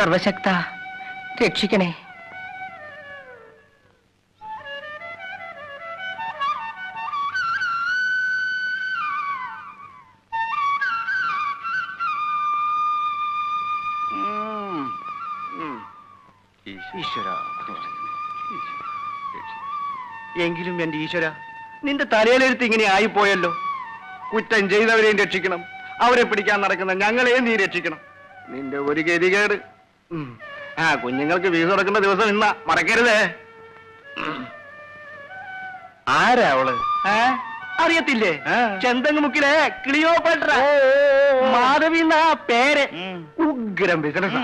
സർവശക്ത രക്ഷിക്കണേ. എങ്കിലും എന്റെ ഈശ്വര, നിന്റെ തലയിലെഴുത്ത് ഇങ്ങനെ ആയിപ്പോയല്ലോ. കുറ്റം ചെയ്തവരെയും രക്ഷിക്കണം, അവരെ പിടിക്കാൻ നടക്കുന്ന ഞങ്ങളെയും നീ രക്ഷിക്കണം. നിന്റെ ഒരു ഗതികേട്. കുഞ്ഞുങ്ങൾക്ക് വീസ് കൊടുക്കേണ്ട ദിവസം ഇന്നാ, മറക്കരുതേ. ആരാ അവള്? അറിയത്തില്ലേ? ചെന്തങ്ങുമുക്കിലെ ക്ലിയോപാട്ര, മാധവി എന്നാ പേര്. ഉഗ്രം ബിസിനസ്.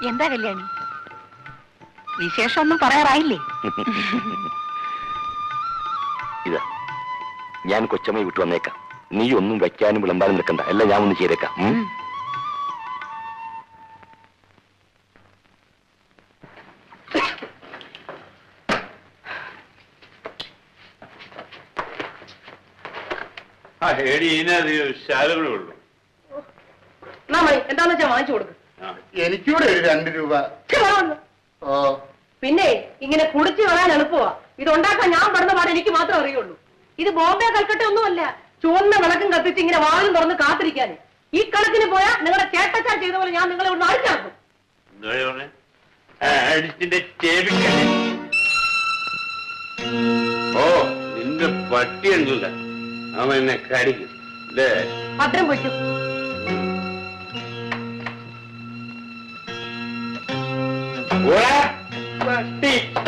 എന്താ കല്യാണി, വിശേഷമൊന്നും പറയാറായില്ലേ? ഇതാ, ഞാൻ കൊച്ചമ്മയെ വിട്ടു വന്നേക്കാം. നീ ഒന്നും വയ്ക്കാനും വിളമ്പാനും നിൽക്കണ്ട, എല്ലാം ഞാൻ ഒന്ന് ചെയ്തേക്കാം. എന്താന്ന് വെച്ചാ വാങ്ങിച്ചു കൊടുക്കും. എനിക്കൂടെ ഒരു 2 രൂപ. പിന്നെ ഇങ്ങനെ കുടിച്ചു വരാൻ എളുപ്പമാ. ഇതുണ്ടാക്കാൻ ഞാൻ പെടുന്ന പാട് എനിക്ക് മാത്രം അറിയുള്ളൂ. ഇത് ബോംബെ കൽക്കട്ട ഒന്നുമല്ല. ചുവന്ന വിളക്കും കത്തിച്ച് ഇങ്ങനെ വാളും തുറന്ന് കാത്തിരിക്കാൻ. ഈ കണക്കിന് പോയാൽ നിങ്ങളുടെ ചേട്ടച്ചാൻ ചെയ്ത പോലെ ഞാൻ നിങ്ങളെ ഒന്ന് അടിച്ചാക്കും. ഓ, നിന്റെ പട്ടി ഉണ്ടല്ല, അവൻ എന്നെ കടിക്കും. ഭദ്രം പൊയ്ക്കും.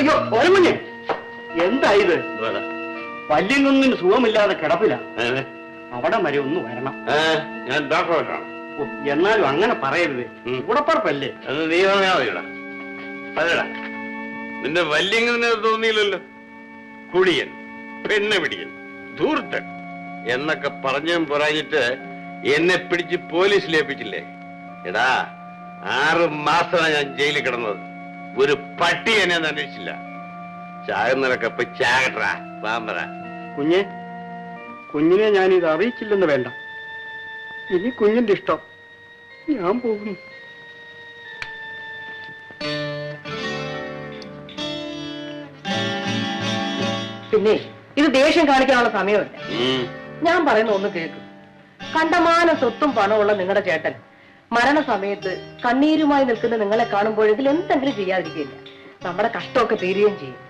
അയ്യോ ഒരുമുഞ്ഞ്, എന്താ ഇത്? പല്ലിനൊന്നിന് സുഖമില്ലാതെ കിടപ്പില്ല. അവിടെ വരെ ഒന്ന് വരണം. ഞാൻ ഡോക്ടറാണ്. എന്നാലും അങ്ങനെ പറയരുത്, ഉടപ്പറപ്പല്ലേ. അത് നീ പറഞ്ഞാ മതിടാ. അതെടാ, നിന്റെ വല്യങ്ങനെ തോന്നിയില്ലല്ലോ. കുടിയൻ, പെണ്ണെ പിടിക്കൻ, ധൂർത്തൻ എന്നൊക്കെ പറഞ്ഞും പറഞ്ഞിട്ട് എന്നെ പിടിച്ച് പോലീസിൽ ഏൽപ്പിച്ചില്ലേ? എടാ, 6 മാസമാണ് ഞാൻ ജയിലിൽ കിടന്നത്. ഒരു പട്ടി എന്നെ അന്വേഷിച്ചില്ല. ചാകുന്നവരൊക്കെ ചാകട്ടാ പാമ്പറ. കുഞ്ഞിനെ ഞാനിത് അറിയിച്ചില്ലെന്ന് വേണ്ട. ഇനി കുഞ്ഞിന്റെ ഇഷ്ടം, ഞാൻ പോകുന്നു. പിന്നെ ഇത് ദേഷ്യം കാണിക്കാനുള്ള സമയമല്ല. ഞാൻ പറയുന്ന ഒന്ന് കേൾക്കും. കണ്ടമാന സ്വത്തും പണമുള്ള നിങ്ങളുടെ ചേട്ടൻ മരണസമയത്ത് കണ്ണീരുമായി നിൽക്കുന്ന നിങ്ങളെ കാണുമ്പോഴെങ്കിൽ എന്തെങ്കിലും ചെയ്യാതിരിക്കില്ല. നമ്മുടെ കഷ്ടമൊക്കെ തീരുകയും ചെയ്യും.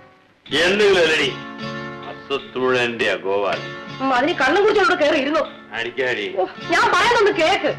അതിന് കണ്ണും കുറിച്ച് അവിടെ കയറി ഇരുന്നു. ഞാൻ പറയുന്നൊന്ന് കേക്ക്.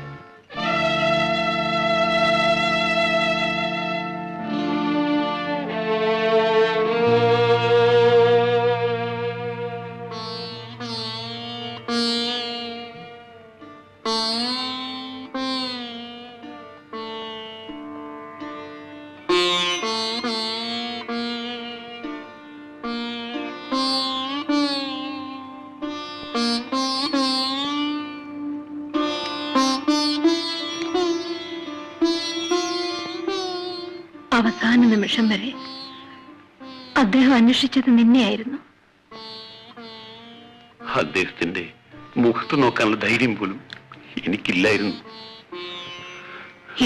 അവസാന നിമിഷം വരെ അദ്ദേഹം അന്വേഷിച്ചത് നിന്നെയായിരുന്നു. അദ്ദേഹത്തിന്റെ മുഖത്ത് നോക്കാനുള്ള ധൈര്യം പോലും എനിക്കില്ലായിരുന്നു.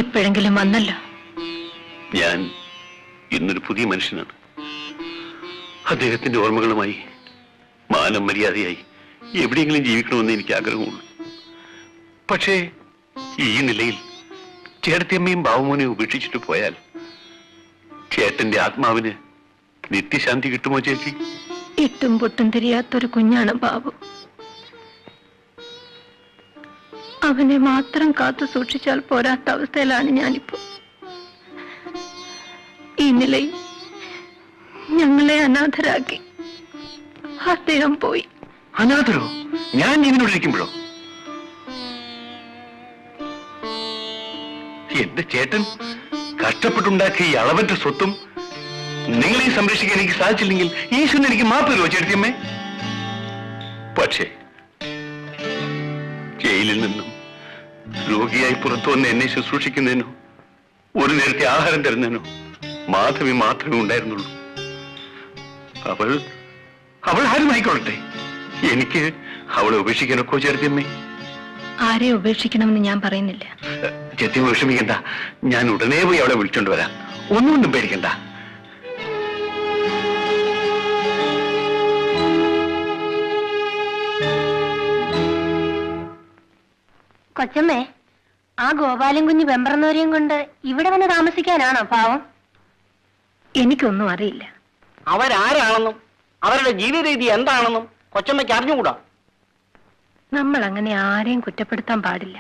ഇപ്പോഴെങ്കിലും വന്നല്ലോ. ഞാൻ ഇന്നൊരു പുതിയ മനുഷ്യനാണ്. അദ്ദേഹത്തിന്റെ ഓർമ്മകളുമായി മാനം മര്യാദയായി എവിടെയെങ്കിലും ജീവിക്കണമെന്ന് എനിക്ക് ആഗ്രഹമുള്ളൂ. പക്ഷേ ഈ നിലയിൽ ചേട്ടത്തിയമ്മയും ബാബുമോനെ ഉപേക്ഷിച്ചിട്ട് പോയാൽ ചേട്ടന്റെ ആത്മാവിന് നിത്യശാന്തി കിട്ടുമോ ചേച്ചി? ഇട്ടും പൊട്ടും തിരിയാത്തൊരു കുഞ്ഞാണ് ബാബു. അവനെ മാത്രം കാത്തു സൂക്ഷിച്ചാൽ പോരാത്ത അവസ്ഥയിലാണ് ഞാനിപ്പോ. ഈ നിലയിൽ ഞങ്ങളെ അനാഥരാക്കി അദ്ദേഹം പോയി. അനാഥരോ? ഞാൻ ജീവനോട് ഇരിക്കുമ്പോഴോ? എന്റെ ചേട്ടൻ കഷ്ടപ്പെട്ടുണ്ടാക്കിയ ഈ അളവറ്റ സ്വത്തും നിങ്ങളെ സംരക്ഷിക്കാൻ എനിക്ക് സാധിച്ചില്ലെങ്കിൽ ഈശ്വരൻ എനിക്ക് മാപ്പ് തരുമോ ചേട്ടത്തിയമ്മേ? പക്ഷേ ജയിലിൽ നിന്നും രോഗിയായി പുറത്തു വന്ന് എന്നെ ശുശ്രൂഷിക്കുന്നതിനോ ഒരു നേരത്തെ ആഹാരം തരുന്നതിനോ മാധവി മാത്രമേ ഉണ്ടായിരുന്നുള്ളൂ. അവൾ അവൾ ആരുമായിക്കൊള്ളട്ടെ, എനിക്ക് അവളെ ഉപേക്ഷിക്കാനൊക്കെ ചേർത്തിയമ്മേ. ആരെ ഉപേക്ഷിക്കണമെന്ന് ഞാൻ പറയുന്നില്ല. ചെത്തിയമ്മ വിഷമിക്കണ്ട, ഞാൻ ഉടനെ പോയി അവളെ വിളിച്ചോണ്ട് വരാം. ഒന്നുകൊണ്ടും പേടിക്കണ്ട. കൊച്ചമ്മേ, ആ ഗോപാലൻ കുഞ്ഞ് വെമ്പറന്നവരെയും കൊണ്ട് ഇവിടെ വന്ന് താമസിക്കാനാണോ പാവം? എനിക്കൊന്നും അറിയില്ല. അവരാരാണെന്നും അവരുടെ ജീവിത രീതി എന്താണെന്നും കൊച്ചമ്മയ്ക്ക് അറിഞ്ഞുകൂടാ. നമ്മൾ അങ്ങനെ ആരെയും കുറ്റപ്പെടുത്താൻ പാടില്ല.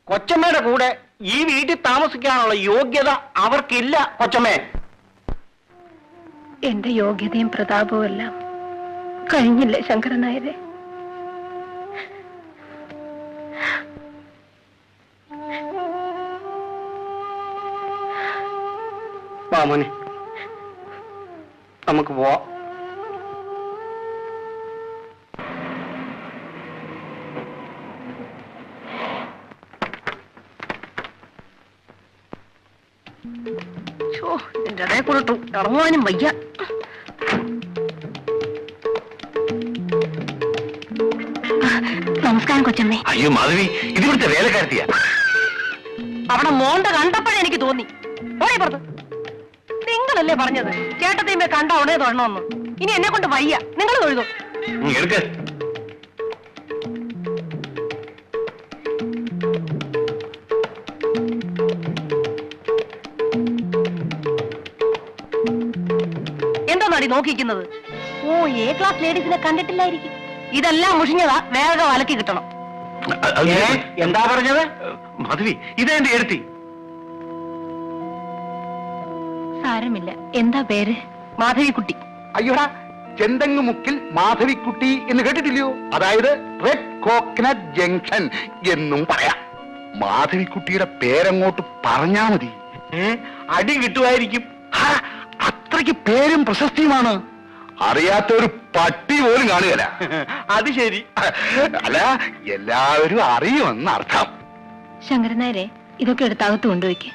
കൊച്ചമ്മയുടെ കൂടെ ഈ വീട്ടിൽ താമസിക്കാനുള്ള യോഗ്യത അവർക്കില്ല കൊച്ചമ്മേ. എന്റെ യോഗ്യതയും പ്രതാപവും എല്ലാം കഴിഞ്ഞില്ലേ ശങ്കരൻ നായരെ? മോനെ, നമുക്ക് പോവാം. എന്റെ ഇടയിൽ കൊള്ളട്ടു ഇറങ്ങുവാനും വയ്യ. നമസ്കാരം കൊച്ചമ്മേ. അയ്യോ മാധവി, ഇതിവിടുത്തെ വേലക്കാരത്തിയാ. അവിടെ മോണ്ട കണ്ടപ്പോഴേ എനിക്ക് തോന്നി. ഓടേ പുറത്ത്. നിങ്ങളല്ലേ പറഞ്ഞത് ചേട്ടത്തിയമ്മ കണ്ട ഉടനെ തൊഴണമെന്ന്. ഇനി എന്നെ കൊണ്ട് വയ്യ, നിങ്ങൾ തൊഴുതു. എടുക്ക. എന്താ നടി നോക്കിക്കുന്നത്? ഓ, എ ക്ലാസ് ലേഡീസിനെ കണ്ടിട്ടില്ലായിരിക്കും. ഇതെല്ലാം മുഷിഞ്ഞതാ, വേഗം അലക്കി കിട്ടണം. എന്താ പറഞ്ഞത്? മാധവി, ഇതാ എന്റെ എഴുത്തി. സാരമില്ല. എന്താ പേര്? മാധവിക്കുട്ടി. അയ്യോടാ, ചെന്തങ്ങുമുക്കിൽ മാധവിക്കുട്ടി എന്ന് കേട്ടിട്ടില്ലയോ? അതായത് റെഡ് കോക്കനട്ട് ജംഗ്ഷൻ എന്നും പറയാം. മാധവിക്കുട്ടിയുടെ പേരങ്ങോട്ട് പറഞ്ഞാ മതി, അടി കിട്ടുമായിരിക്കും. അത്രയ്ക്ക് പേരും പ്രശസ്തിയുമാണ്. അറിയാത്ത ഒരു പട്ടി പോലും കാണുകയില്ല. അത് ശരി. അല്ല, എല്ലാവരും അറിയുമെന്നർത്ഥം. ശങ്കരൻ നായരെ, ഇതൊക്കെ എടുത്തകത്ത് കൊണ്ടുപോയിക്ക്.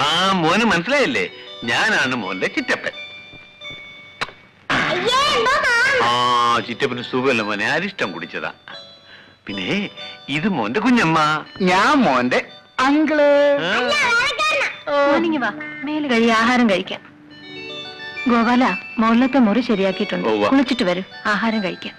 ആ മോന് മനസ്സിലായില്ലേ? ഞാനാണ് മോന്റെ ചിറ്റപ്പൻ. ആ, ചിറ്റപ്പന് സുഖമല്ല മോനെ, അരിഷ്ടം കുടിച്ചതാ. പിന്നെ ഇത് മോന്റെ കുഞ്ഞമ്മ, ഞാൻ മോന്റെ അങ്കിള്. മോർണിംഗ് വാ, മേല് കഴി ആഹാരം കഴിക്കാം. ഗോപാല, മുകളിലത്തെ മുറി ശരിയാക്കിയിട്ടുണ്ട്. ഉവ്വ. കുളിച്ചിട്ട് വരൂ, ആഹാരം കഴിക്കാം.